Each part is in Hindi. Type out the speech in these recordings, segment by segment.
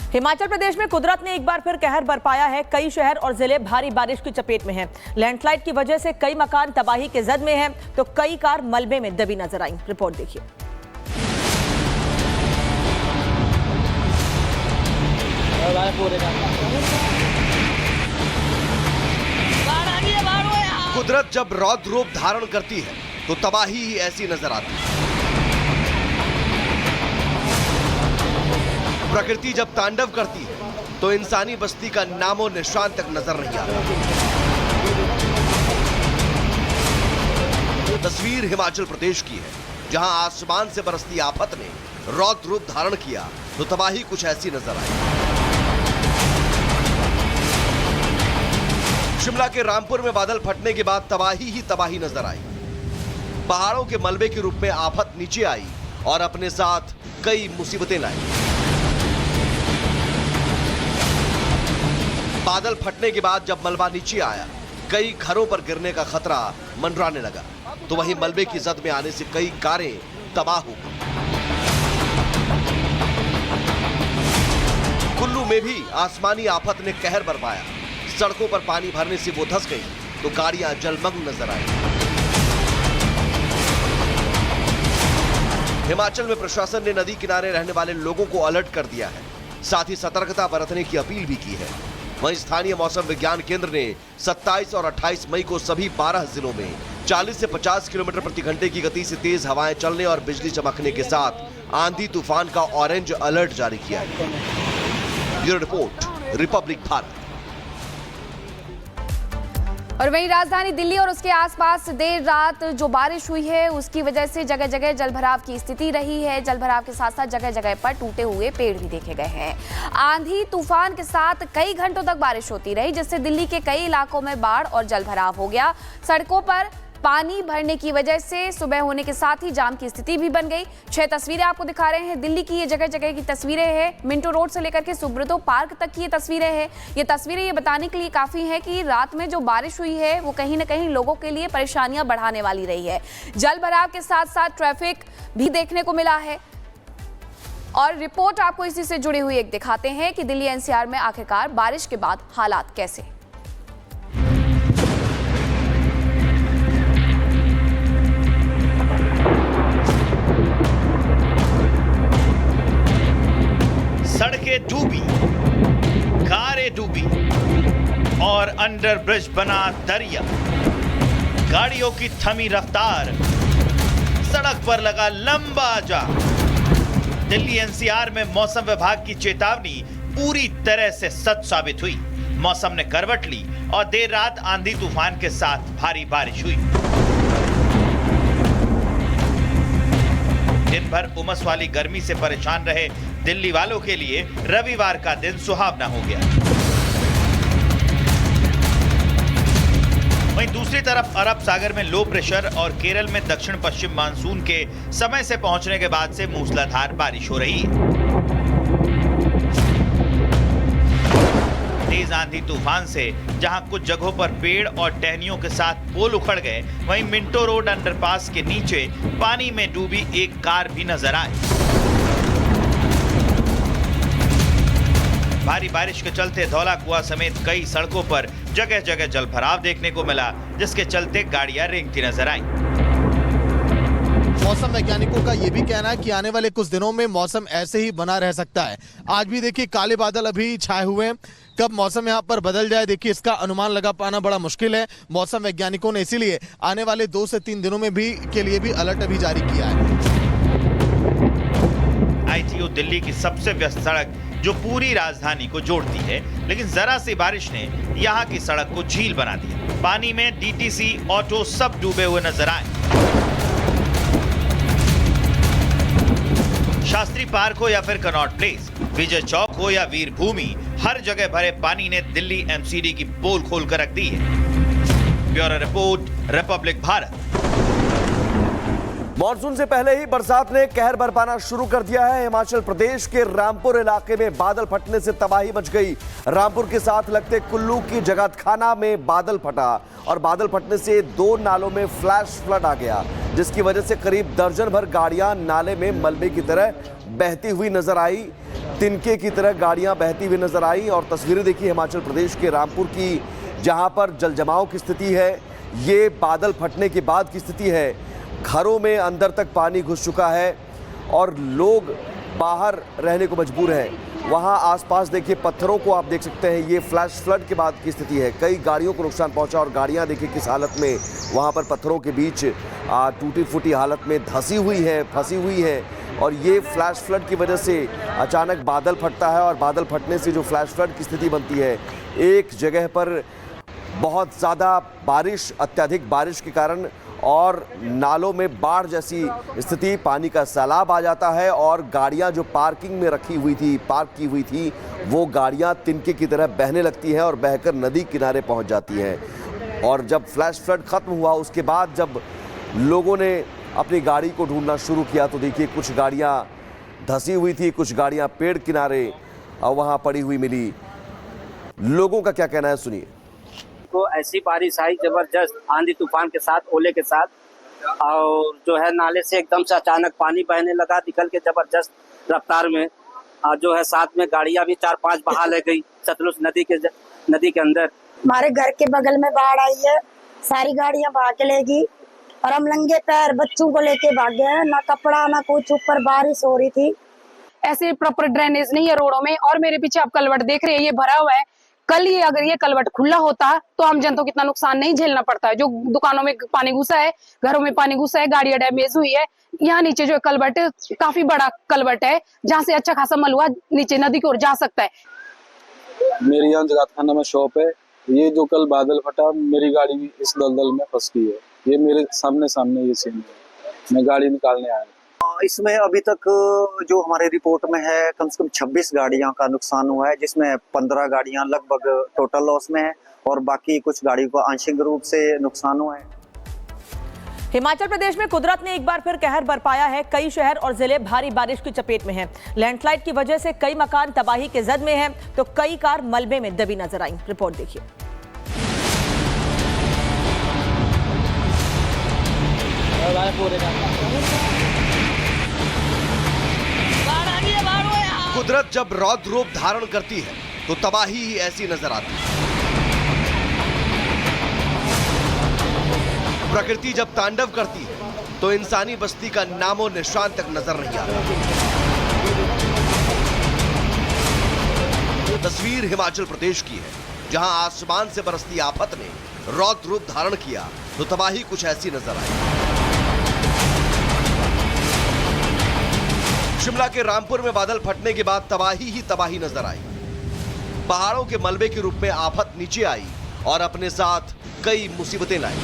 हिमाचल प्रदेश में कुदरत ने एक बार फिर कहर बरपाया है। कई शहर और जिले भारी बारिश की चपेट में हैं। लैंडस्लाइड की वजह से कई मकान तबाही के जद में हैं, तो कई कार मलबे में दबी नजर आई। रिपोर्ट देखिए। कुदरत जब रौद्र रूप धारण करती है तो तबाही ही ऐसी नजर आती है। प्रकृति जब तांडव करती है तो इंसानी बस्ती का नामो निशान तक नजर नहीं आता। तस्वीर हिमाचल प्रदेश की है, जहां आसमान से बरसती आफत ने रौद्र रूप धारण किया तो तबाही कुछ ऐसी नजर आई। शिमला के रामपुर में बादल फटने के बाद तबाही ही तबाही नजर आई। पहाड़ों के मलबे के रूप में आफत नीचे आई और अपने साथ कई मुसीबतें लाई। बादल फटने के बाद जब मलबा नीचे आया, कई घरों पर गिरने का खतरा मंडराने लगा, तो वहीं मलबे की जद में आने से कई कारें तबाह हो गई। कुल्लू में भी आसमानी आफत ने कहर बरपाया। सड़कों पर पानी भरने से वो धंस गई तो गाड़ियां जलमग्न नजर आई। हिमाचल में प्रशासन ने नदी किनारे रहने वाले लोगों को अलर्ट कर दिया है, साथ ही सतर्कता बरतने की अपील भी की है। वहीं स्थानीय मौसम विज्ञान केंद्र ने 27 और 28 मई को सभी 12 जिलों में 40 से 50 किलोमीटर प्रति घंटे की गति से तेज हवाएं चलने और बिजली चमकने के साथ आंधी तूफान का ऑरेंज अलर्ट जारी किया है। Bureau report, Republic Bharat. और वहीं राजधानी दिल्ली और उसके आसपास देर रात जो बारिश हुई है उसकी वजह से जगह जगह जलभराव की स्थिति रही है। जलभराव के साथ साथ जगह जगह पर टूटे हुए पेड़ भी देखे गए हैं। आंधी तूफान के साथ कई घंटों तक बारिश होती रही, जिससे दिल्ली के कई इलाकों में बाढ़ और जलभराव हो गया। सड़कों पर पानी भरने की वजह से सुबह होने के साथ ही जाम की स्थिति भी बन गई। 6 तस्वीरें आपको दिखा रहे हैं दिल्ली की। ये जगह जगह की तस्वीरें हैं। मिंटो रोड से लेकर के सुब्रतो पार्क तक की ये तस्वीरें हैं। ये तस्वीरें ये बताने के लिए काफी है कि रात में जो बारिश हुई है वो कहीं ना कहीं लोगों के लिए परेशानियां बढ़ाने वाली रही है। जल भराव के साथ साथ ट्रैफिक भी देखने को मिला है। और रिपोर्ट आपको इसी से जुड़ी हुई एक दिखाते हैं कि दिल्ली एनसीआर में आखिरकार बारिश के बाद हालात कैसे। सड़कें डूबी, कारें डूबी और अंडर ब्रिज बना दरिया। गाड़ियों की थमी रफ्तार, सड़क पर लगा लंबा जाम। दिल्ली एनसीआर में मौसम विभाग की चेतावनी पूरी तरह से सच साबित हुई। मौसम ने करवट ली और देर रात आंधी तूफान के साथ भारी बारिश हुई। दिन भर उमस वाली गर्मी से परेशान रहे दिल्ली वालों के लिए रविवार का दिन सुहावना हो गया। वहीं दूसरी तरफ अरब सागर में लो प्रेशर और केरल में दक्षिण पश्चिम मानसून के समय से पहुंचने के बाद से मूसलाधार बारिश हो रही है। तेज आंधी तूफान से जहां कुछ जगहों पर पेड़ और टहनियों के साथ पोल उखड़ गए, वहीं मिंटो रोड अंडरपास के नीचे पानी में डूबी एक कार भी नजर आई। भारी बारिश के चलते धौला कुआं समेत कई सड़कों पर जगह जगह जलभराव देखने को मिला, जिसके चलते गाड़ियां रेंगती नजर आई। मौसम वैज्ञानिकों का यह भी कहना है कि आने वाले कुछ दिनों में मौसम ऐसे ही बना रह सकता है। आज भी देखिए काले बादल अभी छाए हुए हैं। कब मौसम यहाँ पर बदल जाए देखिए इसका अनुमान लगा पाना बड़ा मुश्किल है। मौसम वैज्ञानिकों ने इसीलिए आने वाले 2 से 3 दिनों में भी के लिए भी अलर्ट अभी जारी किया है। आईटीओ दिल्ली की सबसे व्यस्त सड़क जो पूरी राजधानी को जोड़ती है, लेकिन जरा सी बारिश ने यहाँ की सड़क को झील बना दिया। पानी में डीटीसी, ऑटो सब डूबे हुए नजर आए। शास्त्री पार्क हो या फिर कनॉट प्लेस, विजय चौक हो या वीर भूमि, हर जगह भरे पानी ने दिल्ली एमसीडी की पोल खोल कर रख दी है। Bureau report, Republic Bharat. Monsoon से पहले ही बरसात ने कहर बरपाना शुरू कर दिया है। हिमाचल प्रदेश के रामपुर इलाके में बादल फटने से तबाही मच गई। रामपुर के साथ लगते कुल्लू की जगतखाना में बादल फटा और बादल फटने से 2 नालों में फ्लैश फ्लड आ गया, जिसकी वजह से करीब दर्जन भर गाड़ियां नाले में मलबे की तरह बहती हुई नजर आई। तिनके की तरह गाड़ियां बहती हुई नजर आई। और तस्वीरें देखिए हिमाचल प्रदेश के रामपुर की, जहां पर जलजमाव की स्थिति है। ये बादल फटने के बाद की स्थिति है। घरों में अंदर तक पानी घुस चुका है और लोग बाहर रहने को मजबूर हैं। वहां आसपास देखिए पत्थरों को आप देख सकते हैं। ये फ्लैश फ्लड के बाद की स्थिति है। कई गाड़ियों को नुकसान पहुंचा और गाड़ियां देखिए किस हालत में वहां पर पत्थरों के बीच टूटी फूटी हालत में धंसी हुई है, फंसी हुई है। और ये फ्लैश फ्लड की वजह से अचानक बादल फटता है और बादल फटने से जो फ्लैश फ्लड की स्थिति बनती है, एक जगह पर बहुत ज़्यादा बारिश, अत्यधिक बारिश के कारण और नालों में बाढ़ जैसी स्थिति, पानी का सैलाब आ जाता है और गाड़ियां जो पार्किंग में रखी हुई थी, पार्क की हुई थी, वो गाड़ियां तिनके की तरह बहने लगती हैं और बहकर नदी किनारे पहुंच जाती हैं। और जब फ्लैश फ्लड खत्म हुआ उसके बाद जब लोगों ने अपनी गाड़ी को ढूंढना शुरू किया तो देखिए कुछ गाड़ियां धंसी हुई थी, कुछ गाड़ियां पेड़ किनारे वहां पड़ी हुई मिली। लोगों का क्या कहना है, सुनिए। को ऐसी बारिश आई जबरदस्त, आंधी तूफान के साथ, ओले के साथ, और जो है नाले से एकदम से अचानक पानी बहने लगा, निकल के जबरदस्त रफ्तार में। जो है साथ में गाड़ियां भी 4-5 बहा ले गई सतलुज नदी के अंदर। हमारे घर के बगल में बाढ़ आई है, सारी गाड़ियां बहा के ले गई और हम नंगे पैर बच्चों को लेके भागे हैं। ना कपड़ा ना कुछ, ऊपर बारिश हो रही थी। ऐसे प्रॉपर ड्रेनेज नहीं है रोडों में। और मेरे पीछे आप कलवट देख रहे हैं, ये भरा हुआ है। कल ये अगर ये कलवट खुला होता तो आम जनता को कितना नुकसान नहीं झेलना पड़ता है। जो दुकानों में पानी घुसा है, घरों में पानी घुसा है, गाड़ियां डैमेज हुई है। यहाँ नीचे जो कलवट काफी बड़ा कलवट है, जहाँ से अच्छा खासा मलबा नीचे नदी की ओर जा सकता है। मेरी यहाँ जगातखाना में शॉप है। ये जो कल बादल फटा, मेरी गाड़ी भी इस दलदल में फंस गई है। ये मेरे सामने ये सीन है। मैं गाड़ी निकालने आया। इसमें अभी तक जो हमारे रिपोर्ट में है कम से कम 26 गाड़ियां का नुकसान हुआ है, जिसमें 15 गाड़ियां लगभग टोटल लॉस में है और बाकी कुछ गाड़ियों को आंशिक रूप से नुकसान हुआ है। हिमाचल प्रदेश में कुदरत ने एक बार फिर कहर बरपाया है। कई शहर और जिले भारी बारिश की चपेट में हैं। लैंडस्लाइड की वजह से कई मकान तबाही के जद में हैं तो कई कार मलबे में दबी नजर आई। रिपोर्ट देखिए। कुदरत जब रौद्र रूप धारण करती है तो तबाही ही ऐसी नजर आती है। प्रकृति जब तांडव करती है तो इंसानी बस्ती का नामो निशान तक नजर नहीं आता। तस्वीर हिमाचल प्रदेश की है, जहां आसमान से बरसती आफत ने रौद्र रूप धारण किया तो तबाही कुछ ऐसी नजर आई। शिमला के रामपुर में बादल फटने के बाद तबाही ही तबाही नजर आई। पहाड़ों के मलबे के रूप में आफत नीचे आई और अपने साथ कई मुसीबतें लाई।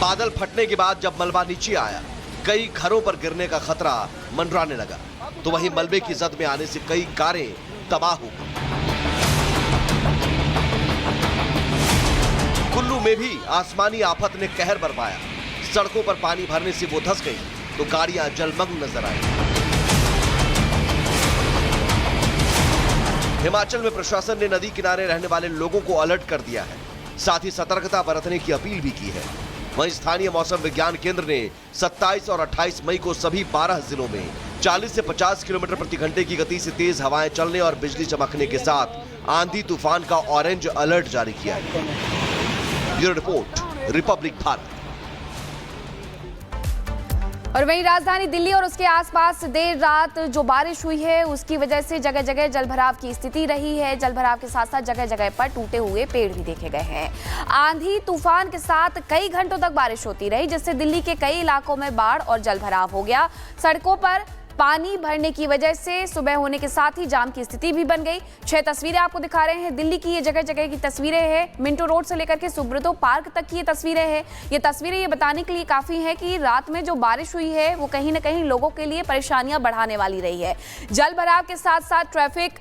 बादल फटने के बाद जब मलबा नीचे आया, कई घरों पर गिरने का खतरा मंडराने लगा, तो वहीं मलबे की जद में आने से कई कारें तबाह हो गई। कुल्लू में भी आसमानी आफत ने कहर बरपाया। सड़कों पर पानी भरने से वो धंस गई तो गाड़ियां जलमग्न नजर आई। हिमाचल में प्रशासन ने नदी किनारे रहने वाले लोगों को अलर्ट कर दिया है, साथ ही सतर्कता बरतने की अपील भी की है। वहीं स्थानीय मौसम विज्ञान केंद्र ने 27 और 28 मई को सभी 12 जिलों में 40 से 50 किलोमीटर प्रति घंटे की गति से तेज हवाएं चलने और बिजली चमकने के साथ आंधी तूफान का ऑरेंज अलर्ट जारी किया है। Bureau report, Republic Bharat. और वहीं राजधानी दिल्ली और उसके आसपास देर रात जो बारिश हुई है उसकी वजह से जगह जगह जलभराव की स्थिति रही है। जलभराव के साथ साथ जगह जगह पर टूटे हुए पेड़ भी देखे गए हैं। आंधी तूफान के साथ कई घंटों तक बारिश होती रही, जिससे दिल्ली के कई इलाकों में बाढ़ और जलभराव हो गया। सड़कों पर पानी भरने की वजह से सुबह होने के साथ ही जाम की स्थिति भी बन गई। 6 तस्वीरें आपको दिखा रहे हैं दिल्ली की। ये जगह जगह की तस्वीरें हैं। मिंटो रोड से लेकर के सुब्रतो पार्क तक की ये तस्वीरें हैं। ये तस्वीरें ये बताने के लिए काफी है कि रात में जो बारिश हुई है वो कहीं ना कहीं लोगों के लिए परेशानियां बढ़ाने वाली रही है। जल भराव के साथ साथ ट्रैफिक